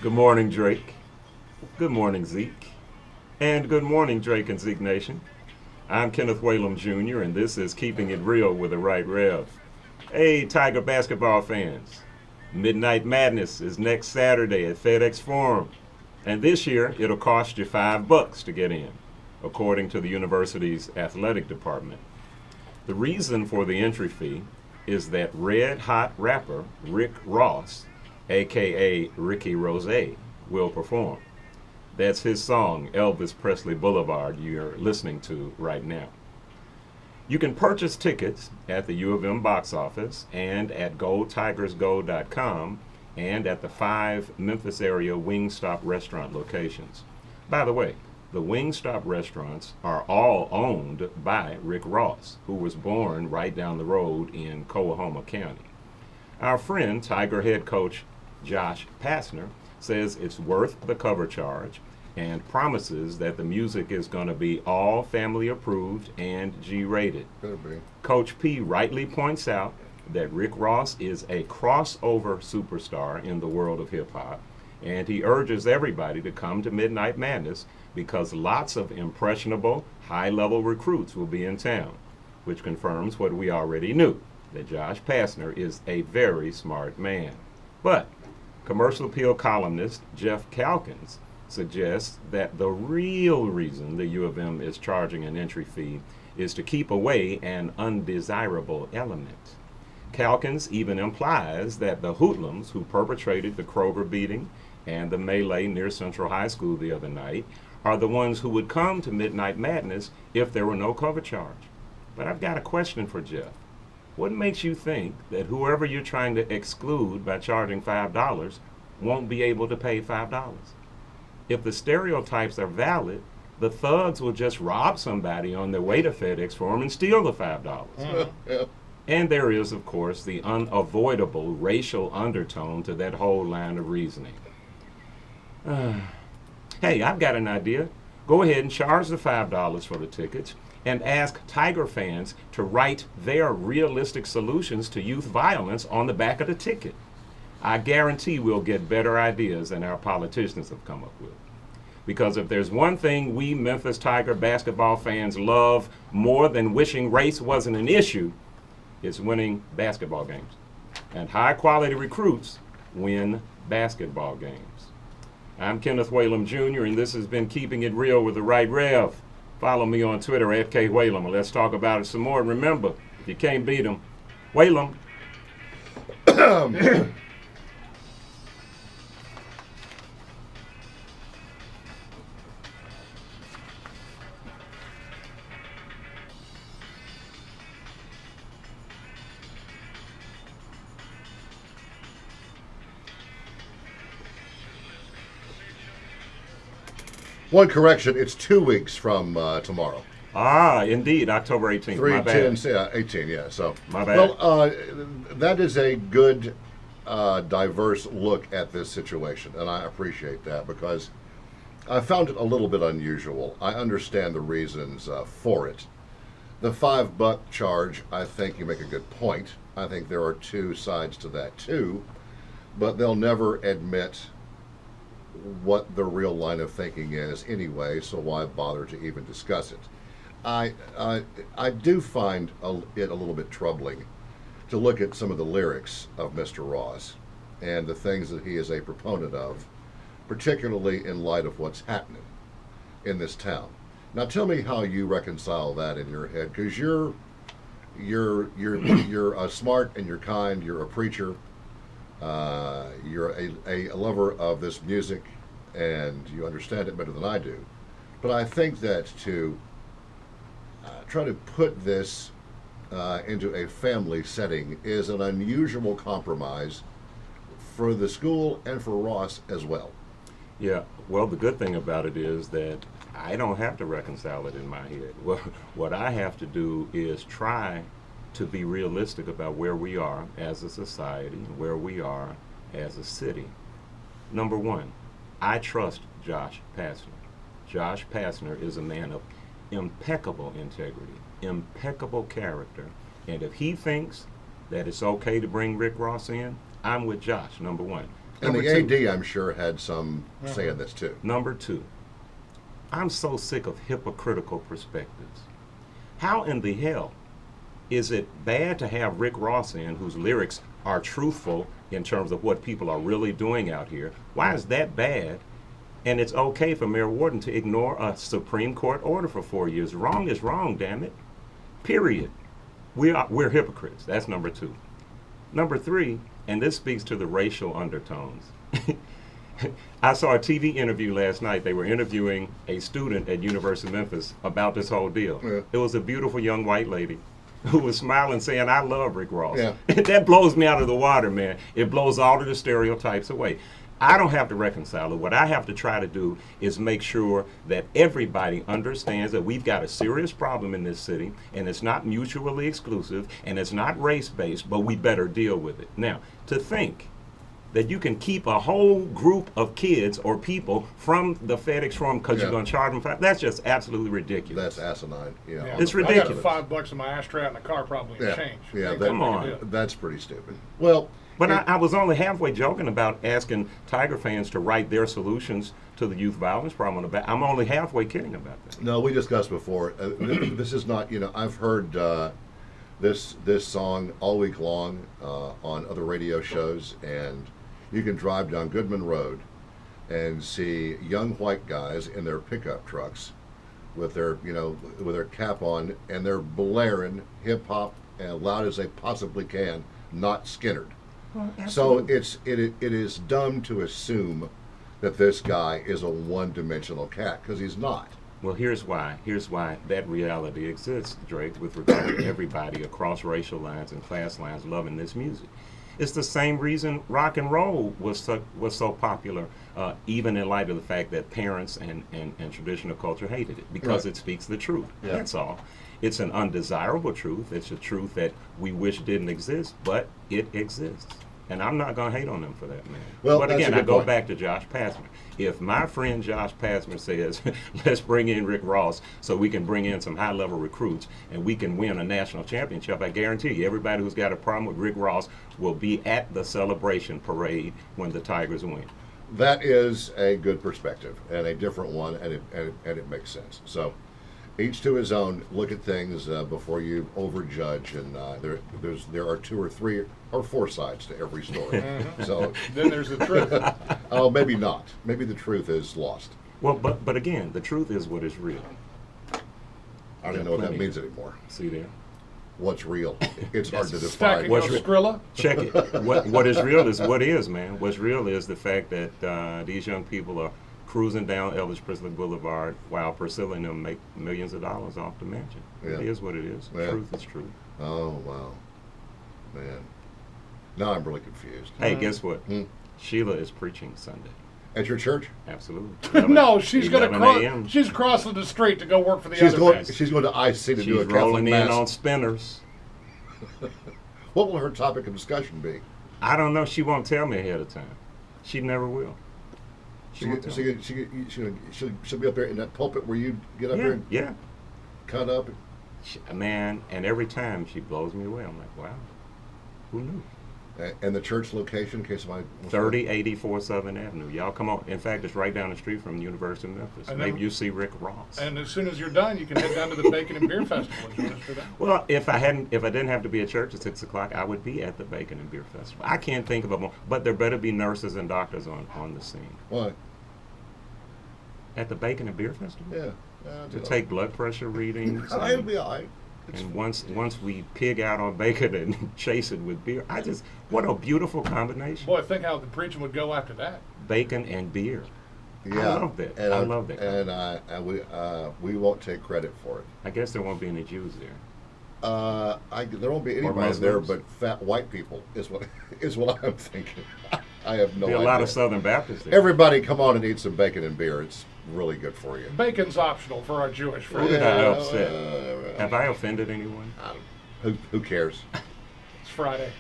Good morning, Drake. Good morning, Zeke. And good morning, Drake and Zeke Nation. I'm Kenneth Whalum Jr., and this is Keeping It Real with the Right Rev. Hey, Tiger basketball fans. Midnight Madness is next Saturday at FedEx Forum. And this year, it'll cost you $5 to get in, according to the university's athletic department. The reason for the entry fee is that red hot rapper Rick Ross, aka Ricky Rose, will perform. That's his song, Elvis Presley Boulevard, you're listening to right now. You can purchase tickets at the U of M box office and at goldtigersgo.com and at the 5 Memphis area Wingstop restaurant locations. By the way, the Wingstop restaurants are all owned by Rick Ross, who was born right down the road in Coahoma County. Our friend, Tiger head coach Josh Pastner, says it's worth the cover charge and promises that the music is going to be all family approved and G-rated. Better be. Coach P rightly points out that Rick Ross is a crossover superstar in the world of hip-hop, and he urges everybody to come to Midnight Madness because lots of impressionable, high-level recruits will be in town, which confirms what we already knew, that Josh Pastner is a very smart man. But commercial appeal columnist Jeff Calkins suggests that the real reason the U of M is charging an entry fee is to keep away an undesirable element. Calkins even implies that the hoodlums who perpetrated the Kroger beating and the melee near Central High School the other night are the ones who would come to Midnight Madness if there were no cover charge. But I've got a question for Jeff. What makes you think that whoever you're trying to exclude by charging $5 won't be able to pay $5? If the stereotypes are valid, the thugs will just rob somebody on their way to FedEx Forum and steal the $5. Yeah. And there is, of course, the unavoidable racial undertone to that whole line of reasoning. Hey, I've got an idea. Go ahead and charge the $5 for the tickets and ask Tiger fans to write their realistic solutions to youth violence on the back of the ticket. I guarantee we'll get better ideas than our politicians have come up with. Because if there's one thing we Memphis Tiger basketball fans love more than wishing race wasn't an issue, it's winning basketball games. And high-quality recruits win basketball games. I'm Kenneth Whalum Jr., and this has been Keeping It Real with the Right Rev. Follow me on Twitter at @KWhalum, and let's talk about it some more. And remember, if you can't beat them, Whalum. One correction, it's 2 weeks from tomorrow. Ah, indeed, October 18th. 3, My bad. 10, 18, yeah. So, My bad. well, that is a good, diverse look at this situation, and I appreciate that because I found it a little bit unusual. I understand the reasons for it. The $5 charge, I think you make a good point. I think there are two sides to that too, but they'll never admit what the real line of thinking is anyway, so why bother to even discuss it? I do find it a little bit troubling to look at some of the lyrics of Mr. Ross and the things that he is a proponent of, particularly in light of what's happening in this town. Now tell me how you reconcile that in your head, because you're smart and you're kind, you're a preacher, you're a lover of this music, and you understand it better than I do. But I think that to try to put this into a family setting is an unusual compromise for the school and for Ross as well. Yeah, well, the good thing about it is that I don't have to reconcile it in my head. Well, what I have to do is try to be realistic about where we are as a society, where we are as a city. Number one, I trust Josh Pastner. Josh Pastner is a man of impeccable integrity, impeccable character, and if he thinks that it's okay to bring Rick Ross in, I'm with Josh, number one. And Number the two. AD, I'm sure, had some say in this too. Number two, I'm so sick of hypocritical perspectives. How in the hell is it bad to have Rick Ross in, whose lyrics are truthful in terms of what people are really doing out here? Why is that bad? And it's okay for Mayor Warden to ignore a Supreme Court order for 4 years. Wrong is wrong, damn it. Period. We're hypocrites. That's number two. Number three, and this speaks to the racial undertones. I saw a TV interview last night. They were interviewing a student at University of Memphis about this whole deal. Yeah. It was a beautiful young white lady who was smiling, saying, "I love Rick Ross." Yeah. That blows me out of the water, man. It blows all of the stereotypes away. I don't have to reconcile it. What I have to try to do is make sure that everybody understands that we've got a serious problem in this city, and it's not mutually exclusive, and it's not race-based, but we better deal with it. Now, to think that you can keep a whole group of kids or people from the FedEx Forum because you're going to charge them that's just absolutely ridiculous. That's asinine. Yeah. It's I ridiculous. got $5 in my ashtray in the car, probably in change. Yeah, Come on. That's pretty stupid. Well, But I was only halfway joking about asking Tiger fans to write their solutions to the youth violence problem. I'm only halfway kidding about that. no, we discussed before. This is not, I've heard this song all week long on other radio shows, and you can drive down Goodman Road and see young white guys in their pickup trucks with their, with their cap on, and they're blaring hip hop as loud as they possibly can, not Skinnered. So it is dumb to assume that this guy is a one-dimensional cat, because he's not. Well, here's why. Here's why that reality exists, Drake, with regard to everybody across racial lines and class lines loving this music. It's the same reason rock and roll was so popular, even in light of the fact that parents and traditional culture hated it, because it speaks the truth. Yeah. That's all. It's an undesirable truth. It's a truth that we wish didn't exist, but it exists. And I'm not going to hate on them for that, man. Well, but that's again, a I good go point. back to Josh Pastner. If my friend Josh Pastner says, let's bring in Rick Ross so we can bring in some high-level recruits and we can win a national championship, I guarantee you, everybody who's got a problem with Rick Ross will be at the celebration parade when the Tigers win. That is a good perspective and a different one, and it makes sense. So, each to his own. Look at things before you overjudge, and there are 2 or 3 or 4 sides to every story. So Then there's the truth. oh, maybe not. Maybe the truth is lost. Well, but again, the truth is what is real. I don't even know what that means anymore. See there? What's real? It's hard to define. Stacking What's your re- Skrilla. Check it. What is real is what is, man. What's real is the fact that these young people are cruising down Elvis Presley Boulevard while Priscilla and them make millions of dollars off the mansion. Yeah. It is what it is. Yeah. Truth is truth. Oh wow, man. Now I'm really confused. Hey, guess what? Hmm. Sheila is preaching Sunday. At your church? Absolutely. No, she's going to 11 a.m. cross. She's crossing the street to go work for the She's other going. guys. She's going to IC to do a She's Catholic rolling in mass. on spinners. What will her topic of discussion be? I don't know. She won't tell me ahead of time. She never will. She won't tell me. She'll be up there in that pulpit where you get up there and Yeah. cut up. Man, and every time she blows me away. I'm like, wow, who knew? And the church location, in case somebody wants to- 3084 Southern Avenue. Y'all come on. In fact, it's right down the street from the University of Memphis. And Maybe then- you see Rick Ross. And as soon as you're done, you can head down to the Bacon and Beer Festival and join us for that. Well, if I didn't have to be at church at 6 o'clock, I would be at the Bacon and Beer Festival. I can't think of a more, but there better be nurses and doctors on the scene. Why? At the Bacon and Beer Festival? Yeah. To take blood pressure readings. It'll be all right. And once we pig out on bacon and chase it with beer, what a beautiful combination. Boy, think how the preaching would go after that. Bacon and bear. Yeah. I love that. And I love that. And we won't take credit for it. I guess there won't be any Jews there. There won't be Or anybody there Muslims. but fat white people is what I'm thinking. I have no Be a idea. lot of Southern Baptists there. Everybody come on and eat some bacon and beer. It's really good for you. Bacon's optional for our Jewish Who friends. did I upset? Have I offended anyone? Who cares? It's Friday.